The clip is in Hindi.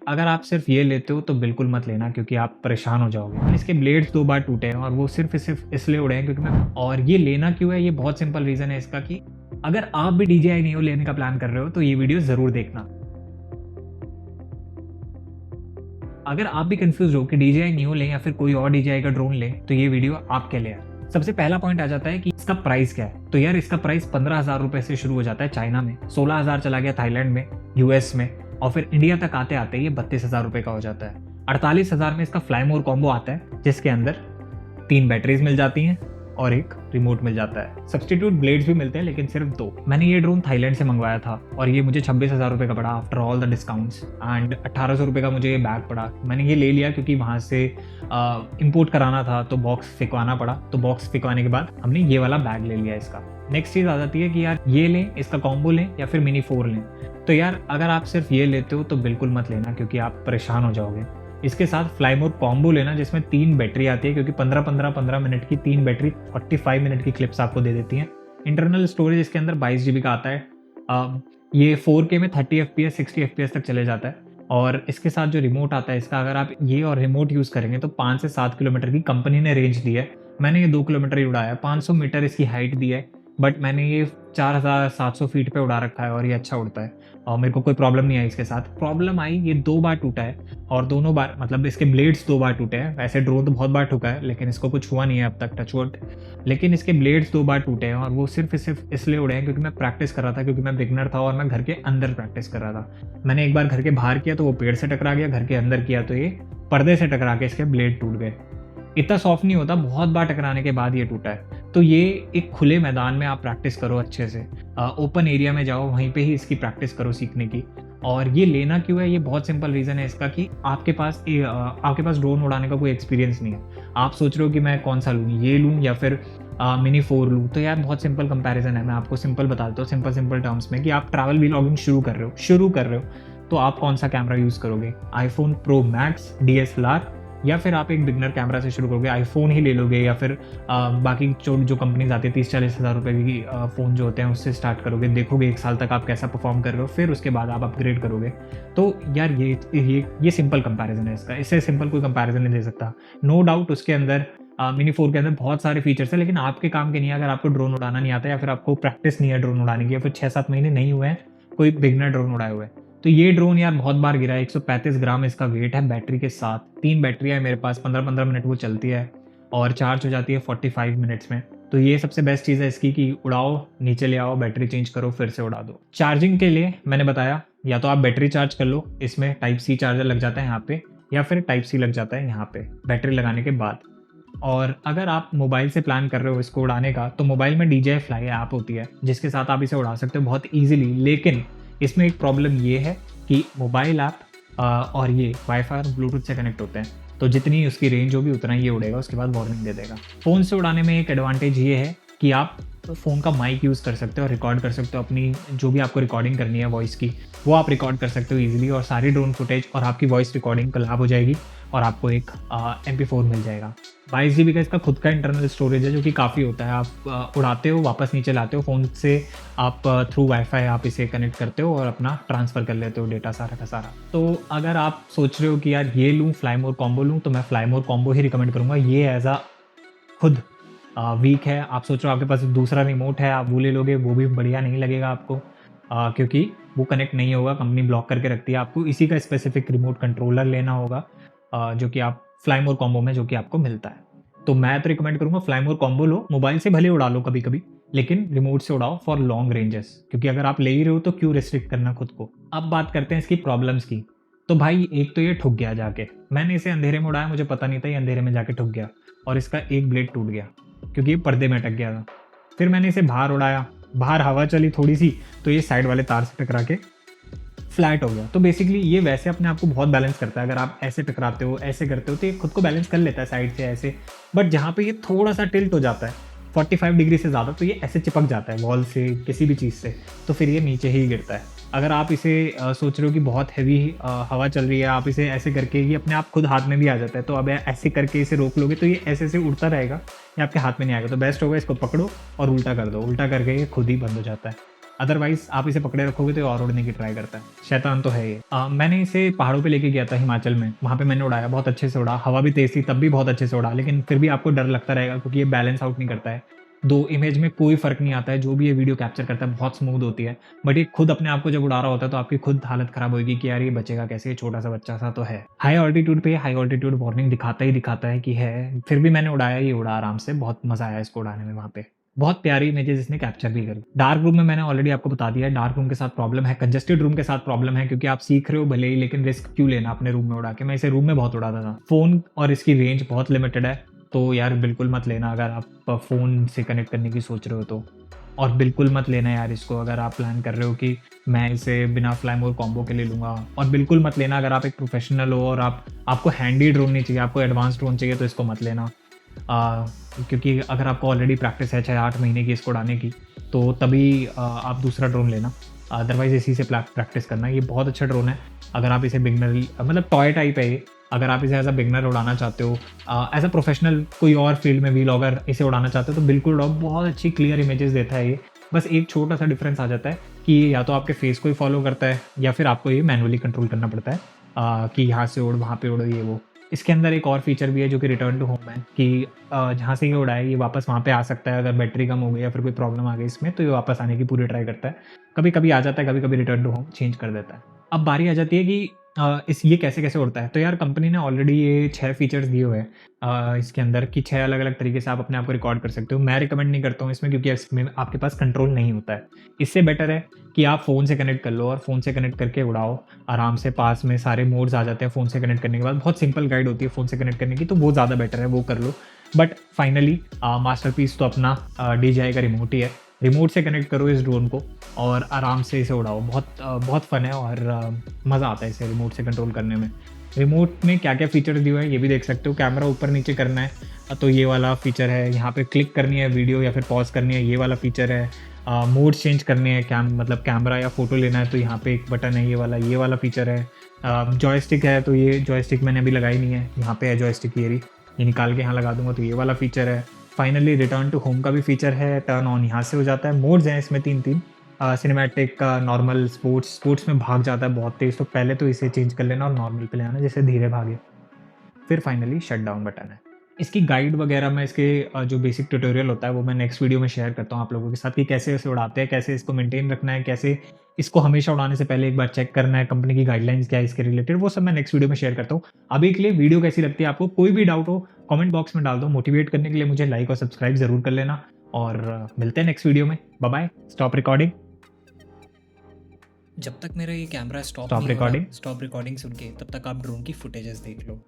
अगर आप सिर्फ ये लेते हो तो बिल्कुल मत लेना, क्योंकि आप परेशान हो जाओगे। इसके ब्लेड्स 2 बार टूटे हैं और वो सिर्फ इसलिए उड़े हैं क्योंकि मैं और ये लेना क्यों है, ये बहुत सिंपल रीज़न है इसका कि अगर आप भी DJI Neo लेने का प्लान कर रहे हो तो ये वीडियो ज़रूर देखना। अगर आप भी कंफ्यूज हो कि DJI Neo लें या फिर कोई और DJI का ड्रोन लें तो ये वीडियो आपके लिए है। सबसे पहला पॉइंट आ जाता है कि इसका प्राइस क्या है। तो यार इसका प्राइस 15,000 रुपए से शुरू हो जाता है चाइना में, 16,000 चला गया थाईलैंड में, US में, और फिर इंडिया तक आते आते ये 32,000 रुपए का हो जाता है। 48,000 में इसका फ्लाई मोर कॉम्बो आता है, जिसके अंदर 3 बैटरीज मिल जाती हैं और एक रिमोट मिल जाता है। सब्सटीट्यूट ब्लेड्स भी मिलते हैं, लेकिन सिर्फ 2। मैंने ये ड्रोन थाईलैंड से मंगवाया था और ये मुझे 26,000 रुपये का पड़ा after all the discounts, and 1,800 रुपये का मुझे ये बैग पड़ा। मैंने ये ले लिया क्योंकि वहाँ से इंपोर्ट कराना था तो बॉक्स फिकवाना पड़ा। तो बॉक्स फिकवाने के बाद हमने ये वाला बैग ले लिया इसका। नेक्स्ट चीज़ आ जाती है कि यार ये लें, इसका कॉम्बो लें या फिर मिनी 4 लें। तो यार अगर आप सिर्फ ये लेते हो तो बिल्कुल मत लेना, क्योंकि आप परेशान हो जाओगे। इसके साथ फ्लाई मोर कॉम्बो लेना, जिसमें 3 बैटरी आती है, क्योंकि 15 मिनट की 3 बैटरी 45 मिनट की क्लिप्स आपको दे देती हैं। इंटरनल स्टोरेज इसके अंदर 22 GB का आता है। ये 4K में 30 FPS 60 FPS तक चले जाता है। और इसके साथ जो रिमोट आता है इसका, अगर आप ये और रिमोट यूज़ करेंगे तो 5 से 7 किलोमीटर की कंपनी ने रेंज दी है। मैंने ये 2 किलोमीटर ही उड़ाया है। 500 मीटर इसकी हाइट दी है, बट मैंने ये 4,700 फीट पे उड़ा रखा है और ये अच्छा उड़ता है और मेरे को कोई प्रॉब्लम नहीं आई इसके साथ। प्रॉब्लम आई, ये 2 बार टूटा है और दोनों बार मतलब इसके ब्लेड्स 2 बार टूटे हैं। वैसे ड्रोन तो बहुत बार ठुका है, लेकिन इसको कुछ हुआ नहीं है अब तक, टचवुड। लेकिन इसके ब्लेड्स 2 बार टूटे हैं और वो सिर्फ इसलिए उड़े हैं क्योंकि मैं प्रैक्टिस कर रहा था, क्योंकि मैं बिगनर था और मैं घर के अंदर प्रैक्टिस कर रहा था। मैंने एक बार घर के बाहर किया तो वो पेड़ से टकरा गया, घर के अंदर किया तो ये पर्दे से टकरा के इसके ब्लेड टूट गए। इतना सॉफ्ट नहीं होता, बहुत बार टकराने के बाद ये टूटा है। तो ये एक खुले मैदान में आप प्रैक्टिस करो अच्छे से, ओपन एरिया में जाओ, वहीं पे ही इसकी प्रैक्टिस करो सीखने की। और ये लेना क्यों है, ये बहुत सिंपल रीज़न है इसका कि आपके पास ड्रोन उड़ाने का कोई एक्सपीरियंस नहीं है। आप सोच रहे हो कि मैं कौन सा लूँ, ये लूँ या फिर मिनी 4 लूँ। तो यार बहुत सिंपल कंपैरिजन है, मैं आपको सिंपल बता देता हूँ, सिंपल टर्म्स में, कि आप ट्रैवल व्लॉगिंग शुरू कर रहे हो तो आप कौन सा कैमरा यूज़ करोगे, iPhone Pro Max DSLR, या फिर आप एक बिगनर कैमरा से शुरू करोगे, आईफोन ही ले लोगे, या फिर बाकी जो कंपनीज आती है 30-40 हज़ार रुपये की फ़ोन जो होते हैं उससे स्टार्ट करोगे। देखोगे 1 साल तक आप कैसा परफॉर्म कर रहे हो, फिर उसके बाद आप अपग्रेड करोगे। तो यार ये सिंपल कंपैरिजन है इसका, इससे सिंपल कोई कंपैरिजन नहीं दे सकता। नो डाउट उसके अंदर मिनी 4 के अंदर बहुत सारे फीचर्स है, लेकिन आपके काम के नहीं है। अगर आपको ड्रोन उड़ाना नहीं आता या फिर आपको प्रैक्टिस नहीं है ड्रोन उड़ाने की, या फिर 6-7 महीने नहीं हुए हैं कोई बिगनर ड्रोन उड़ाए हुए, तो ये ड्रोन यार बहुत बार गिरा है। 135 ग्राम इसका वेट है बैटरी के साथ। 3 बैटरी है मेरे पास, 15-15 मिनट वो चलती है और चार्ज हो जाती है 45 मिनट्स में। तो ये सबसे बेस्ट चीज़ है इसकी कि उड़ाओ, नीचे ले आओ, बैटरी चेंज करो, फिर से उड़ा दो। चार्जिंग के लिए मैंने बताया, या तो आप बैटरी चार्ज कर लो, इसमें Type-C चार्जर लग जाता है यहाँ पे, या फिर Type-C लग जाता है यहाँ पे बैटरी लगाने के बाद। और अगर आप मोबाइल से प्लान कर रहे हो इसको उड़ाने का, तो मोबाइल में DJI Fly ऐप होती है, जिसके साथ आप इसे उड़ा सकते हो बहुत ईजिली। लेकिन इसमें एक प्रॉब्लम ये है कि मोबाइल ऐप और ये वाईफाई और ब्लूटूथ से कनेक्ट होते हैं, तो जितनी उसकी रेंज होगी उतना ही ये उड़ेगा, उसके बाद वार्निंग दे देगा। फ़ोन से उड़ाने में एक एडवांटेज ये है कि आप फ़ोन का माइक यूज़ कर सकते हो और रिकॉर्ड कर सकते हो, अपनी जो भी आपको रिकॉर्डिंग करनी है वॉइस की, वो आप रिकॉर्ड कर सकते हो ईजिली, और सारी ड्रोन फुटेज और आपकी वॉइस रिकॉर्डिंग कोलैब हो जाएगी और आपको एक MP4 मिल जाएगा। 22 GB का इसका खुद का इंटरनल स्टोरेज है, जो कि काफ़ी होता है। आप उड़ाते हो, वापस नीचे लाते हो, फ़ोन से आप थ्रू वाईफाई आप इसे कनेक्ट करते हो और अपना ट्रांसफ़र कर लेते हो डेटा सारा का सारा। तो अगर आप सोच रहे हो कि यार ये लूँ, फ्लाई मोर कॉम्बो लूँ, तो मैं फ्लाई मोर कॉम्बो ही रिकमेंड करूँगा। ये एज अ खुद वीक है। आप सोच रहे हो आपके पास दूसरा रिमोट है, आप वो ले लोगे, वो भी बढ़िया नहीं लगेगा आपको, क्योंकि वो कनेक्ट नहीं होगा, कंपनी ब्लॉक करके रखती है। आपको इसी का स्पेसिफिक रिमोट कंट्रोलर लेना होगा, जो कि आप फ्लाई मोर कॉम्बो में जो कि आपको मिलता है। तो मैं तो रिकमेंड करूँगा फ्लाई मोर कॉम्बो लो। मोबाइल से भले उड़ा लो कभी कभी, लेकिन रिमोट से उड़ाओ फॉर लॉन्ग रेंजेस, क्योंकि अगर आप ले ही रहे हो तो क्यों रिस्ट्रिक्ट करना खुद को। अब बात करते हैं इसकी प्रॉब्लम्स की। तो भाई एक तो ये ठुक गया जाके, मैंने इसे अंधेरे में उड़ाया, मुझे पता नहीं था ये अंधेरे में जाके ठुक गया और इसका एक ब्लेड टूट गया क्योंकि ये पर्दे में अटक गया था। फिर मैंने इसे बाहर उड़ाया, बाहर हवा चली थोड़ी सी तो ये साइड वाले तार से टकरा के फ्लैट हो गया। तो बेसिकली ये वैसे अपने आप को बहुत बैलेंस करता है। अगर आप ऐसे टकराते हो, ऐसे करते हो, तो ये खुद को बैलेंस कर लेता है साइड से ऐसे। बट जहाँ पे ये थोड़ा सा टिल्ट हो जाता है 45 डिग्री से ज़्यादा, तो ये ऐसे चिपक जाता है वॉल से, किसी भी चीज़ से, तो फिर ये नीचे ही गिरता है। अगर आप इसे सोच रहे हो कि बहुत हैवी हवा चल रही है, आप इसे ऐसे करके, ये अपने आप खुद हाथ में भी आ जाता है, तो अब ऐसे करके इसे रोक लोगे तो ये ऐसे ऐसे उड़ता रहेगा, ये आपके हाथ में नहीं आएगा। तो बेस्ट होगा इसको पकड़ो और उल्टा कर दो, उल्टा करके ये खुद ही बंद हो जाता है। अदरवाइज आप इसे पकड़े रखोगे तो ये और उड़ने की ट्राई करता है। शैतान तो है ये। मैंने इसे पहाड़ों पे लेके गया था हिमाचल में, वहाँ पे मैंने उड़ाया, बहुत अच्छे से उड़ा, हवा भी तेज थी तब भी बहुत अच्छे से उड़ा, लेकिन फिर भी आपको डर लगता रहेगा क्योंकि ये बैलेंस आउट नहीं करता है। दो इमेज में कोई फ़र्क नहीं आता है, जो भी ये वीडियो कैप्चर करता है बहुत स्मूथ होती है, बट ये खुद अपने आप को जब उड़ा रहा होता है तो आपकी खुद हालत ख़राब होगी कि यार ये बचेगा कैसे, ये छोटा-सा बच्चा सा तो है। हाई ऑल्टीट्यूड पे हाई ऑल्टीट्यूड वार्निंग दिखाता ही दिखाता है कि है, फिर भी मैंने उड़ाया, ये उड़ा आराम से, बहुत मज़ा आया इसको उड़ाने में वहाँ पे। बहुत प्यारी इमेजेस इसने कैप्चर भी करी। डार्क रूम में मैंने ऑलरेडी आपको बता दिया है, डार्क रूम के साथ प्रॉब्लम है, कंजेस्टेड रूम के साथ प्रॉब्लम है, क्योंकि आप सीख रहे हो भले ही, लेकिन रिस्क क्यों लेना अपने रूम में उड़ा के। मैं इसे रूम में बहुत उड़ाता था। फ़ोन और इसकी रेंज बहुत लिमिटेड है, तो यार बिल्कुल मत लेना अगर आप फ़ोन से कनेक्ट करने की सोच रहे हो तो। और बिल्कुल मत लेना यार इसको अगर आप प्लान कर रहे हो कि मैं इसे बिना फ्लाई मोर कॉम्बो के ले लूँगा। और बिल्कुल मत लेना अगर आप एक प्रोफेशनल हो और आपको हैंडी ड्रोन नहीं चाहिए, आपको एडवांस ड्रोन चाहिए, तो इसको मत लेना। क्योंकि अगर आपको ऑलरेडी प्रैक्टिस है 6-8 महीने की इसको उड़ाने की, तो तभी आप दूसरा ड्रोन लेना, अदरवाइज़ इसी से प्रैक्टिस करना। ये बहुत अच्छा ड्रोन है अगर आप इसे बिगनर, मतलब टॉय टाइप है ये, अगर आप इसे एज़ अ बिगनर उड़ाना चाहते हो, एज़ अ प्रोफेशनल कोई और फील्ड में व्लॉगर इसे उड़ाना चाहते हो तो बिल्कुल उड़ाओ, बहुत अच्छी क्लियर इमेजेस देता है ये। बस एक छोटा-सा डिफरेंस आ जाता है कि ये या तो आपके फेस को ही फॉलो करता है या फिर आपको ये मैनुअली कंट्रोल करना पड़ता है, कि यहाँ से उड़, वहाँ पे उड़, ये वो। इसके अंदर एक और फीचर भी है जो कि रिटर्न टू होम है, कि जहाँ से ये उड़ाए ये वापस वहाँ पे आ सकता है। अगर बैटरी कम हो गई या फिर कोई प्रॉब्लम आ गई इसमें, तो ये वापस आने की पूरी ट्राई करता है। कभी-कभी आ जाता है, कभी-कभी रिटर्न टू होम चेंज कर देता है। अब बारी आ जाती है कि ये कैसे-कैसे उड़ता है। तो यार कंपनी ने ऑलरेडी ये 6 फीचर्स दिए हुए हैं इसके अंदर, कि 6 अलग-अलग तरीके से आप अपने आप को रिकॉर्ड कर सकते हो। मैं रिकमेंड नहीं करता हूँ इसमें, क्योंकि इसमें आपके पास कंट्रोल नहीं होता है। इससे बेटर है कि आप फ़ोन से कनेक्ट कर लो और फ़ोन से कनेक्ट करके उड़ाओ आराम से। पास में सारे मोड्स आ जाते हैं फ़ोन से कनेक्ट करने के बाद। बहुत सिंपल गाइड होती है फ़ोन से कनेक्ट करने की, तो वो ज़्यादा बेटर है, वो कर लो। बट फाइनली मास्टरपीस तो अपना DJI का रिमोट ही है। रिमोट से कनेक्ट करो इस ड्रोन को और आराम से इसे उड़ाओ। बहुत फ़न है और मज़ा आता है इसे रिमोट से कंट्रोल करने में। रिमोट में क्या-क्या फ़ीचर्स दिए हुए हैं ये भी देख सकते हो। कैमरा ऊपर-नीचे करना है तो ये वाला फ़ीचर है। यहाँ पे क्लिक करनी है वीडियो या फिर पॉज़ करनी है, ये वाला फ़ीचर है। मोड्स चेंज करने हैं, मतलब कैमरा या फ़ोटो लेना है तो यहाँ पे एक बटन है, ये वाला फ़ीचर है। जॉयस्टिक है तो ये जॉयस्टिक मैंने अभी लगाई नहीं है, यहाँ पे है जॉयस्टिक, ये निकाल के यहाँ लगा दूँगा तो ये वाला फ़ीचर है। फाइनली रिटर्न टू होम का भी फीचर है, टर्न ऑन यहाँ से हो जाता है। मोड्स हैं इसमें 3-3, सिनेमैटिक, नॉर्मल, स्पोर्ट्स में भाग जाता है बहुत तेज़, तो पहले तो इसे चेंज कर लेना और नॉर्मल पे ले आना जिससे धीरे भागे। फिर फाइनली शट डाउन बटन है। इसकी गाइड वगैरह में इसके जो बेसिक ट्यूटोरियल होता है वो मैं नेक्स्ट वीडियो में शेयर करता हूँ आप लोगों के साथ, कि कैसे इसे उड़ाते हैं, कैसे इसको मेंटेन रखना है, कैसे इसको हमेशा उड़ाने से पहले एक बार चेक करना है, कंपनी की गाइडलाइंस क्या है इसके रिलेटेड, वो सब मैं नेक्स्ट वीडियो में शेयर करता हूँ। अभी के लिए वीडियो कैसी लगती है आपको, कोई भी डाउट हो कमेंट बॉक्स में डाल दो। मोटिवेट करने के लिए मुझे लाइक और सब्सक्राइब ज़रूर कर लेना और मिलते हैं नेक्स्ट वीडियो में। Bye bye, stop recording. जब तक मेरा ये camera stop stop recording. Stop recording सुन के, तब तक आप ड्रोन की फुटेजेस देख लो।